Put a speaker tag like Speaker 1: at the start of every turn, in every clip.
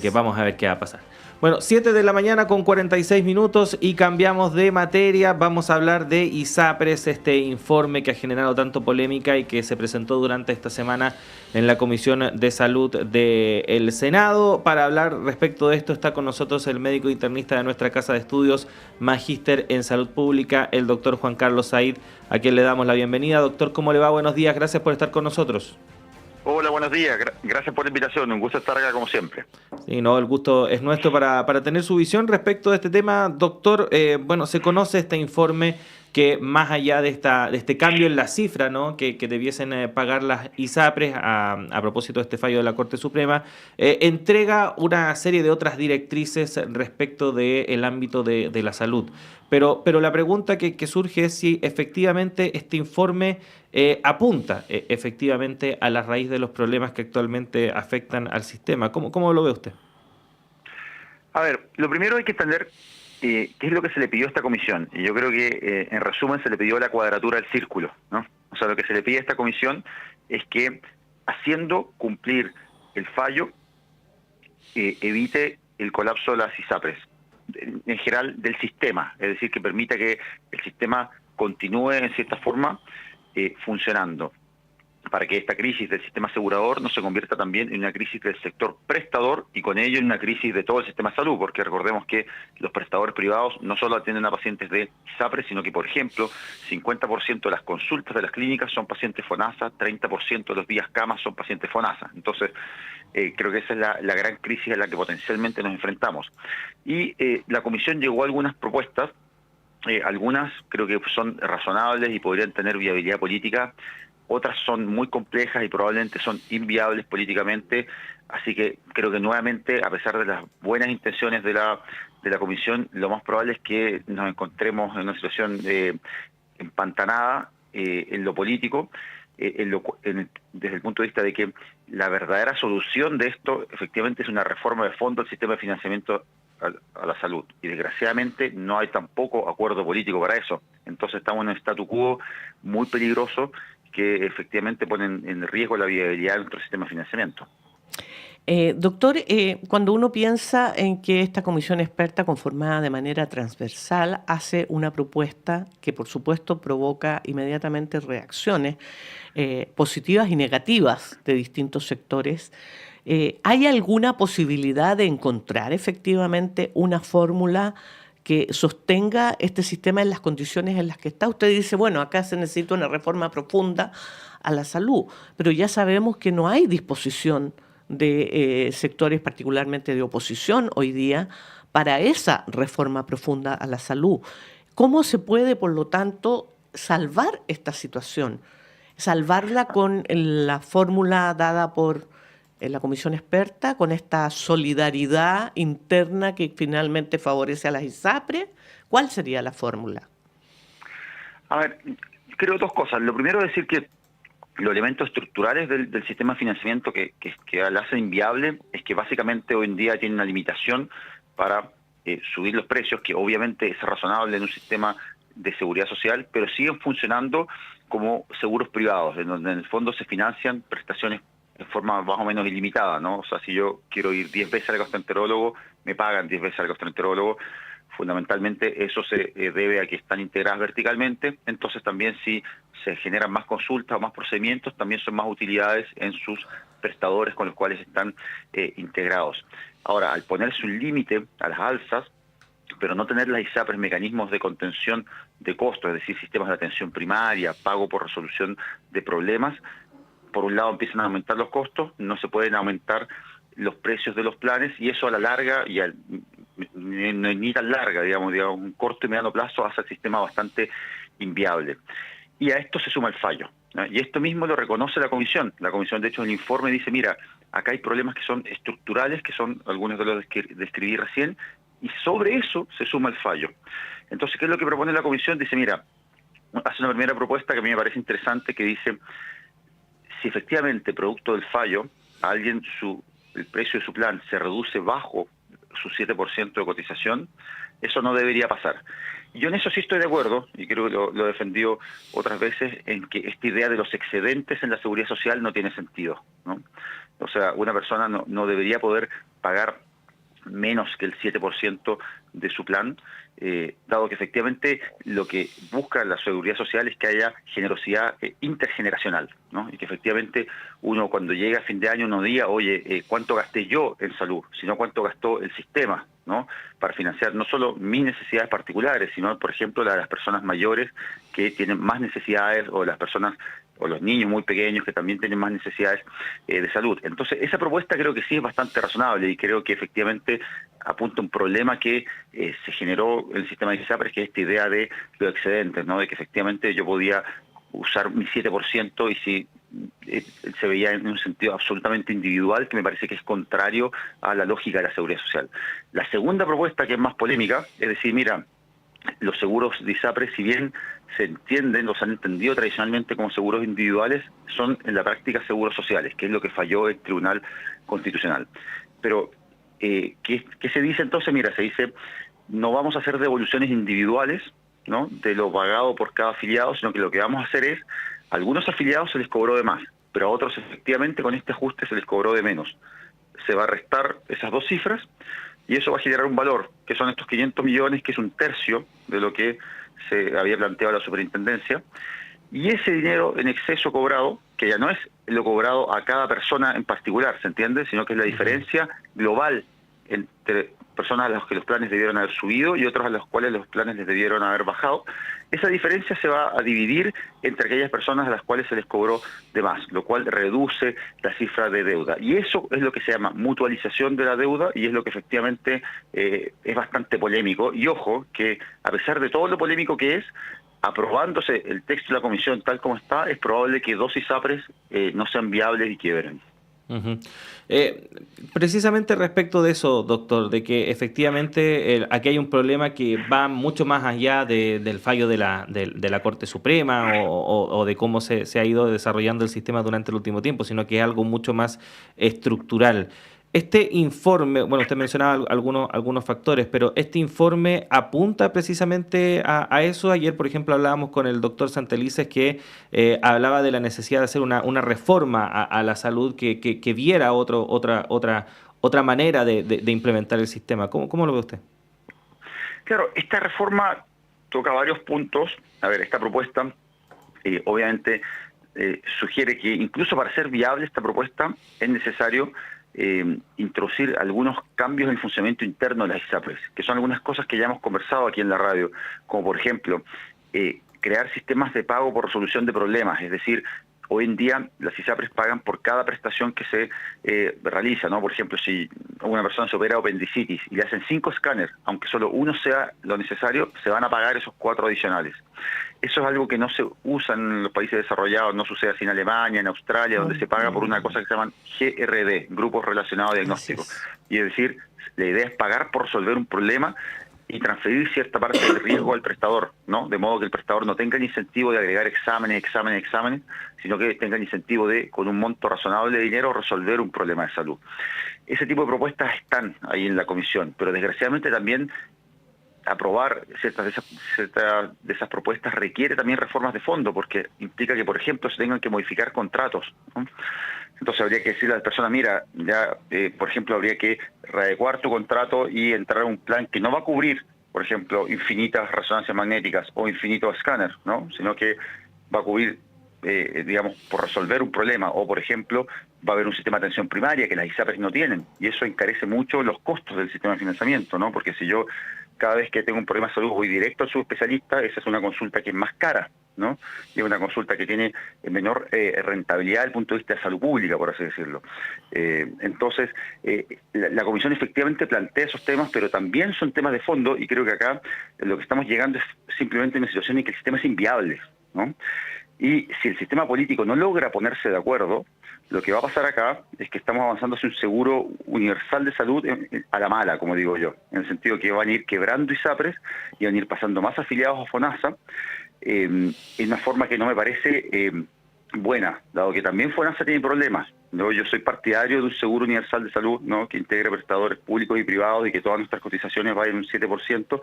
Speaker 1: Que vamos a ver qué va a pasar. Bueno, 7 de la mañana con 46 minutos y cambiamos de materia. Vamos a hablar de ISAPRES, este informe que ha generado tanto polémica y que se presentó durante esta semana en la Comisión de Salud del Senado. Para hablar respecto de esto está con nosotros el médico internista de nuestra casa de estudios, magíster en salud pública, el doctor Juan Carlos Said, a quien le damos la bienvenida. Doctor, ¿cómo le va? Buenos días, gracias por estar con nosotros.
Speaker 2: Hola, buenos días. Gracias por la invitación. Un gusto estar acá como siempre.
Speaker 1: Sí, no, el gusto es nuestro para tener su visión respecto de este tema. Doctor, bueno, se conoce este informe que más allá de este cambio en la cifra, ¿no?, que debiesen pagar las ISAPRES a propósito de este fallo de la Corte Suprema, entrega una serie de otras directrices respecto del ámbito de la salud. Pero la pregunta que surge es si efectivamente este informe apunta efectivamente a la raíz de los problemas que actualmente afectan al sistema. ¿Cómo lo ve usted?
Speaker 2: A ver, lo primero hay que entender qué es lo que se le pidió a esta comisión. Y yo creo que, en resumen, se le pidió la cuadratura del círculo, ¿no? O sea, lo que se le pide a esta comisión es que, haciendo cumplir el fallo, evite el colapso de las ISAPRES, en general del sistema, es decir, que permita que el sistema continúe en cierta forma funcionando, para que esta crisis del sistema asegurador no se convierta también en una crisis del sector prestador y con ello en una crisis de todo el sistema de salud, porque recordemos que los prestadores privados no solo atienden a pacientes de ISAPRE, sino que, por ejemplo, 50% de las consultas de las clínicas son pacientes FONASA, 30% de los días camas son pacientes FONASA. Entonces, creo que esa es la gran crisis a la que potencialmente nos enfrentamos. Y la Comisión llegó a algunas propuestas, algunas creo que son razonables y podrían tener viabilidad política. Otras son muy complejas y probablemente son inviables políticamente, así que creo que nuevamente, a pesar de las buenas intenciones de la Comisión, lo más probable es que nos encontremos en una situación empantanada en lo político, desde el punto de vista de que la verdadera solución de esto efectivamente es una reforma de fondo del sistema de financiamiento a la salud. Y desgraciadamente no hay tampoco acuerdo político para eso. Entonces estamos en un statu quo muy peligroso que efectivamente ponen en riesgo la viabilidad de nuestro sistema de financiamiento.
Speaker 3: Doctor, cuando uno piensa en que esta comisión experta conformada de manera transversal hace una propuesta que por supuesto provoca inmediatamente reacciones positivas y negativas de distintos sectores, ¿hay alguna posibilidad de encontrar efectivamente una fórmula que sostenga este sistema en las condiciones en las que está? Usted dice, bueno, acá se necesita una reforma profunda a la salud, pero ya sabemos que no hay disposición de sectores, particularmente de oposición hoy día, para esa reforma profunda a la salud. ¿Cómo se puede, por lo tanto, salvar esta situación? Salvarla con la fórmula dada por la comisión experta, con esta solidaridad interna que finalmente favorece a las ISAPRES. ¿Cuál sería la fórmula?
Speaker 2: A ver, creo dos cosas. Lo primero es decir que los elementos estructurales del sistema de financiamiento que la hacen inviable es que básicamente hoy en día tiene una limitación para subir los precios, que obviamente es razonable en un sistema de seguridad social, pero siguen funcionando como seguros privados, en donde en el fondo se financian prestaciones en forma más o menos ilimitada, ¿no? O sea, si yo quiero ir 10 veces al gastroenterólogo, me pagan 10 veces al gastroenterólogo. Fundamentalmente eso se debe a que están integradas verticalmente, entonces también si se generan más consultas o más procedimientos, también son más utilidades en sus prestadores con los cuales están integrados. Ahora, al ponerse un límite a las alzas, pero no tener las ISAPRES mecanismos de contención de costos, es decir, sistemas de atención primaria, pago por resolución de problemas, por un lado empiezan a aumentar los costos, no se pueden aumentar los precios de los planes y eso a la larga y ni tan larga, digamos, un corto y mediano plazo hace el sistema bastante inviable. Y a esto se suma el fallo, ¿no? Y esto mismo lo reconoce la comisión. La comisión, de hecho, en el informe dice, mira, acá hay problemas que son estructurales, que son algunos de los que describí recién, y sobre eso se suma el fallo. Entonces, ¿qué es lo que propone la comisión? Dice, mira, hace una primera propuesta que a mí me parece interesante, que dice, si efectivamente, producto del fallo, a alguien el precio de su plan se reduce bajo su 7% de cotización, eso no debería pasar. Yo en eso sí estoy de acuerdo, y creo que lo he defendido otras veces, en que esta idea de los excedentes en la seguridad social no tiene sentido, ¿no? O sea, una persona no debería poder pagar menos que el 7% de su plan, dado que efectivamente lo que busca la seguridad social es que haya generosidad intergeneracional, ¿no? Y que efectivamente uno cuando llega a fin de año no diga, oye, ¿cuánto gasté yo en salud? Sino cuánto gastó el sistema, ¿no? Para financiar no solo mis necesidades particulares, sino, por ejemplo, la de las personas mayores que tienen más necesidades, o las personas o los niños muy pequeños que también tienen más necesidades de salud. Entonces, esa propuesta creo que sí es bastante razonable y creo que efectivamente apunta a un problema que se generó en el sistema de ISAPRES, que es esta idea de los excedentes, ¿no? De que efectivamente yo podía usar mi 7% y si se veía en un sentido absolutamente individual, que me parece que es contrario a la lógica de la seguridad social. La segunda propuesta, que es más polémica, es decir, mira, los seguros de ISAPRES, si bien se entienden, los han entendido tradicionalmente como seguros individuales, son en la práctica seguros sociales, que es lo que falló el Tribunal Constitucional. Pero, ¿qué se dice entonces? Mira, se dice, no vamos a hacer devoluciones individuales, ¿no?, de lo pagado por cada afiliado, sino que lo que vamos a hacer es, a algunos afiliados se les cobró de más, pero a otros efectivamente con este ajuste se les cobró de menos. Se va a restar esas dos cifras, y eso va a generar un valor, que son estos 500 millones, que es un tercio de lo que se había planteado la superintendencia, y ese dinero en exceso cobrado, que ya no es lo cobrado a cada persona en particular, ¿se entiende?, sino que es la diferencia global entre personas a las que los planes debieron haber subido y otros a los cuales los planes les debieron haber bajado. Esa diferencia se va a dividir entre aquellas personas a las cuales se les cobró de más, lo cual reduce la cifra de deuda. Y eso es lo que se llama mutualización de la deuda, y es lo que efectivamente es bastante polémico. Y ojo, que a pesar de todo lo polémico que es, aprobándose el texto de la comisión tal como está, es probable que dos ISAPRES no sean viables y quiebren.
Speaker 1: Uh-huh. Precisamente respecto de eso, doctor, de que efectivamente aquí hay un problema que va mucho más allá del fallo de la Corte Suprema o de cómo se ha ido desarrollando el sistema durante el último tiempo, sino que es algo mucho más estructural. Este informe, bueno, usted mencionaba algunos factores, pero este informe apunta precisamente a eso. Ayer, por ejemplo, hablábamos con el doctor Santelices, que hablaba de la necesidad de hacer una reforma a la salud que viera otra manera de implementar el sistema. ¿Cómo lo ve usted?
Speaker 2: Claro, esta reforma toca varios puntos. A ver, esta propuesta obviamente sugiere que incluso para ser viable esta propuesta es necesario introducir algunos cambios en el funcionamiento interno de las ISAPRES, que son algunas cosas que ya hemos conversado aquí en la radio, como por ejemplo crear sistemas de pago por resolución de problemas. Es decir, hoy en día las ISAPRES pagan por cada prestación que se realiza, ¿no? Por ejemplo, si una persona se opera apendicitis y le hacen 5 escáneres, aunque solo uno sea lo necesario, se van a pagar esos 4 adicionales. Eso es algo que no se usa en los países desarrollados, no sucede así en Alemania, en Australia, donde se paga por una cosa que se llaman GRD, Grupos Relacionados Diagnósticos. Y es decir, la idea es pagar por resolver un problema y transferir cierta parte del riesgo al prestador, ¿no? De modo que el prestador no tenga el incentivo de agregar exámenes, sino que tenga el incentivo de, con un monto razonable de dinero, resolver un problema de salud. Ese tipo de propuestas están ahí en la comisión, pero desgraciadamente también aprobar ciertas de esas propuestas requiere también reformas de fondo, porque implica que, por ejemplo, se tengan que modificar contratos, ¿no? Entonces habría que decirle a las personas, mira, ya, por ejemplo, habría que readecuar tu contrato y entrar a un plan que no va a cubrir, por ejemplo, infinitas resonancias magnéticas o infinitos escáneres, ¿no? Sino que va a cubrir, digamos, por resolver un problema, o por ejemplo, va a haber un sistema de atención primaria que las ISAPRES no tienen, y eso encarece mucho los costos del sistema de financiamiento, ¿no? Porque si yo cada vez que tengo un problema de salud voy directo al subespecialista, esa es una consulta que es más cara, ¿no? Y es una consulta que tiene menor rentabilidad desde el punto de vista de salud pública, por así decirlo. Entonces, la comisión efectivamente plantea esos temas, pero también son temas de fondo, y creo que acá lo que estamos llegando es simplemente una situación en que el sistema es inviable, ¿no? Y si el sistema político no logra ponerse de acuerdo, lo que va a pasar acá es que estamos avanzando hacia un seguro universal de salud a la mala, como digo yo, en el sentido que van a ir quebrando ISAPRES y van a ir pasando más afiliados a FONASA, en una forma que no me parece buena, dado que también FONASA tiene problemas, ¿no? Yo soy partidario de un seguro universal de salud, ¿no?, que integre prestadores públicos y privados y que todas nuestras cotizaciones vayan un 7%,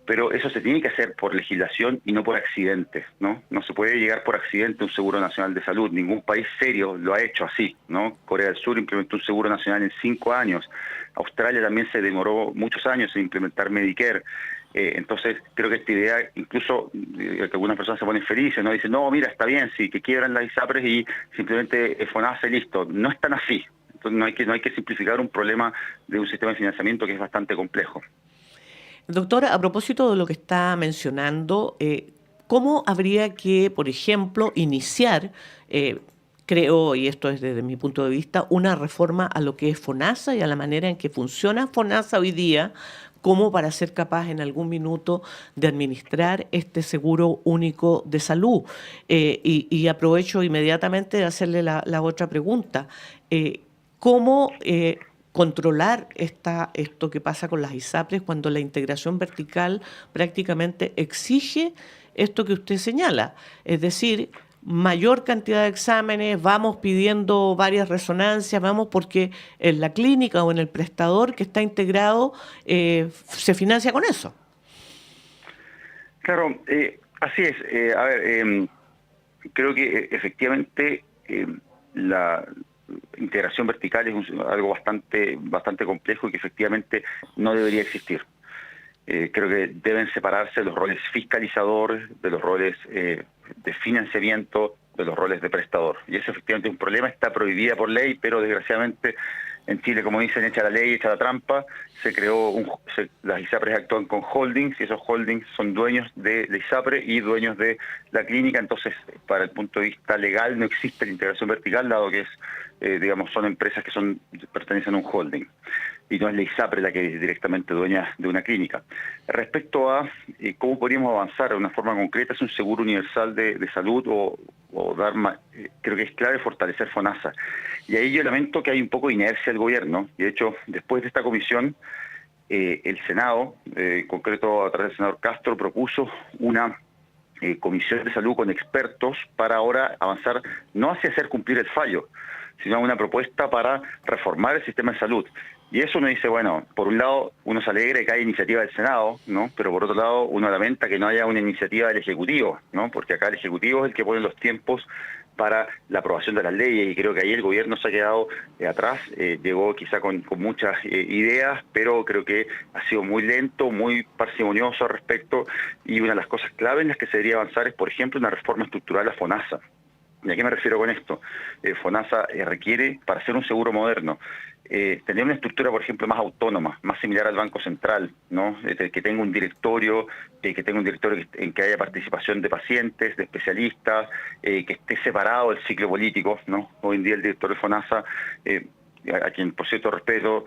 Speaker 2: pero eso se tiene que hacer por legislación y no por accidente, ¿no? No se puede llegar por accidente a un seguro nacional de salud. Ningún país serio lo ha hecho así, ¿no? Corea del Sur implementó un seguro nacional en 5 años. Australia también se demoró muchos años en implementar Medicare. Entonces, creo que esta idea, incluso que algunas personas se ponen felices, ¿no? Dicen, no, mira, está bien, sí, que quiebran las ISAPRES y simplemente FONASA y listo. No es tan así. Entonces, no hay que simplificar un problema de un sistema de financiamiento que es bastante complejo.
Speaker 3: Doctora, a propósito de lo que está mencionando, ¿cómo habría que, por ejemplo, iniciar, creo, y esto es desde mi punto de vista, una reforma a lo que es FONASA y a la manera en que funciona FONASA hoy día, como para ser capaz en algún minuto de administrar este seguro único de salud? Y aprovecho inmediatamente de hacerle la otra pregunta. ¿Cómo controlar esto que pasa con las ISAPRES cuando la integración vertical prácticamente exige esto que usted señala? Es decir, mayor cantidad de exámenes, vamos pidiendo varias resonancias, vamos porque en la clínica o en el prestador que está integrado se financia con eso.
Speaker 2: Claro, así es. Creo que efectivamente la integración vertical es algo bastante complejo y que efectivamente no debería existir. Creo que deben separarse los roles fiscalizadores de los roles de financiamiento, de los roles de prestador. Y eso efectivamente es un problema, está prohibida por ley, pero desgraciadamente en Chile, como dicen, echa la ley, echa la trampa, se creó las ISAPRES actúan con holdings, y esos holdings son dueños de la ISAPRE y dueños de la clínica. Entonces, para el punto de vista legal no existe la integración vertical, dado que son empresas que pertenecen a un holding, y no es la ISAPRE la que es directamente dueña de una clínica. Respecto a cómo podríamos avanzar de una forma concreta, es un seguro universal de salud o dar más, creo que es clave fortalecer FONASA. Y ahí yo lamento que hay un poco de inercia del gobierno, y de hecho, después de esta comisión, el Senado, en concreto a través del senador Castro, propuso una comisión de salud con expertos para ahora avanzar, no hacia hacer cumplir el fallo, sino una propuesta para reformar el sistema de salud. Y eso uno dice, bueno, por un lado uno se alegra de que haya iniciativa del Senado, ¿no? Pero por otro lado uno lamenta que no haya una iniciativa del Ejecutivo, ¿no? Porque acá el Ejecutivo es el que pone los tiempos para la aprobación de las leyes, y creo que ahí el gobierno se ha quedado atrás, llegó quizá con muchas ideas, pero creo que ha sido muy lento, muy parsimonioso al respecto, y una de las cosas claves en las que se debería avanzar es, por ejemplo, una reforma estructural a FONASA. ¿Y a qué me refiero con esto? FONASA requiere, para ser un seguro moderno, tener una estructura, por ejemplo, más autónoma, más similar al Banco Central, ¿no? Que tenga un directorio, en que haya participación de pacientes, de especialistas, que esté separado del ciclo político, ¿no? Hoy en día el director de FONASA, a quien por cierto respeto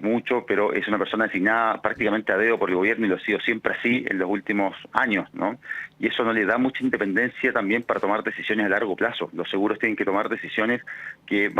Speaker 2: mucho, pero es una persona designada prácticamente a dedo por el gobierno, y lo ha sido siempre así en los últimos años, ¿no? Y eso no le da mucha independencia también para tomar decisiones a largo plazo. Los seguros tienen que tomar decisiones que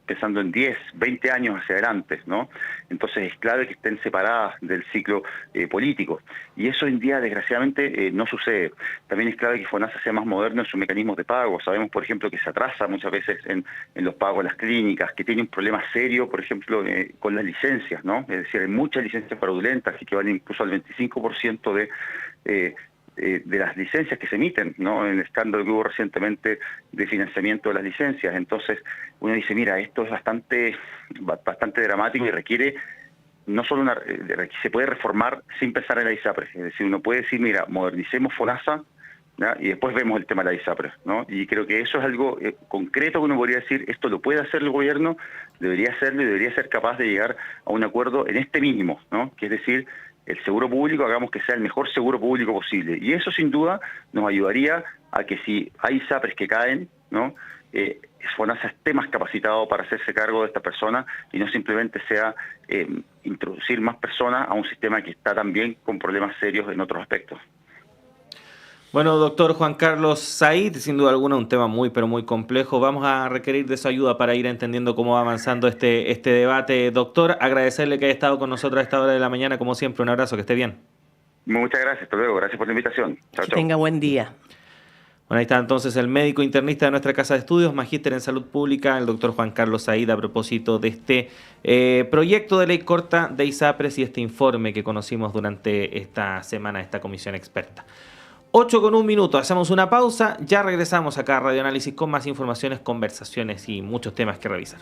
Speaker 2: pensando en 10, 20 años hacia adelante, ¿no? Entonces es clave que estén separadas del ciclo político. Y eso hoy en día, desgraciadamente, no sucede. También es clave que FONASA sea más moderno en sus mecanismos de pago. Sabemos, por ejemplo, que se atrasa muchas veces en los pagos de las clínicas, que tiene un problema serio, por ejemplo, con las licencias, ¿no? Es decir, hay muchas licencias fraudulentas que equivalen incluso al 25% de las licencias que se emiten, ¿no? En el escándalo que hubo recientemente de financiamiento de las licencias. Entonces uno dice, mira, esto es bastante dramático y requiere no solo se puede reformar sin pensar en la ISAPRE. Es decir, uno puede decir, mira, modernicemos FONASA, ¿ya? Y después vemos el tema de la ISAPRE, ¿no? Y creo que eso es algo concreto que uno podría decir, esto lo puede hacer el gobierno, debería hacerlo y debería ser capaz de llegar a un acuerdo en este mínimo, ¿no? Que es decir, el seguro público, hagamos que sea el mejor seguro público posible. Y eso sin duda nos ayudaría a que si hay ISAPRES que caen, ¿no? FONASA esté más capacitado para hacerse cargo de esta persona y no simplemente sea introducir más personas a un sistema que está también con problemas serios en otros aspectos.
Speaker 1: Bueno, doctor Juan Carlos Said, sin duda alguna un tema muy, pero muy complejo. Vamos a requerir de su ayuda para ir entendiendo cómo va avanzando este debate. Doctor, agradecerle que haya estado con nosotros a esta hora de la mañana. Como siempre, un abrazo, que esté bien.
Speaker 2: Muchas gracias, hasta luego. Gracias por la invitación. Chao,
Speaker 3: que tenga buen día.
Speaker 1: Bueno, ahí está entonces el médico internista de nuestra Casa de Estudios, magíster en Salud Pública, el doctor Juan Carlos Said, a propósito de este proyecto de ley corta de ISAPRES y este informe que conocimos durante esta semana de esta comisión experta. 8:01, hacemos una pausa, ya regresamos acá a Radio Análisis con más informaciones, conversaciones y muchos temas que revisar.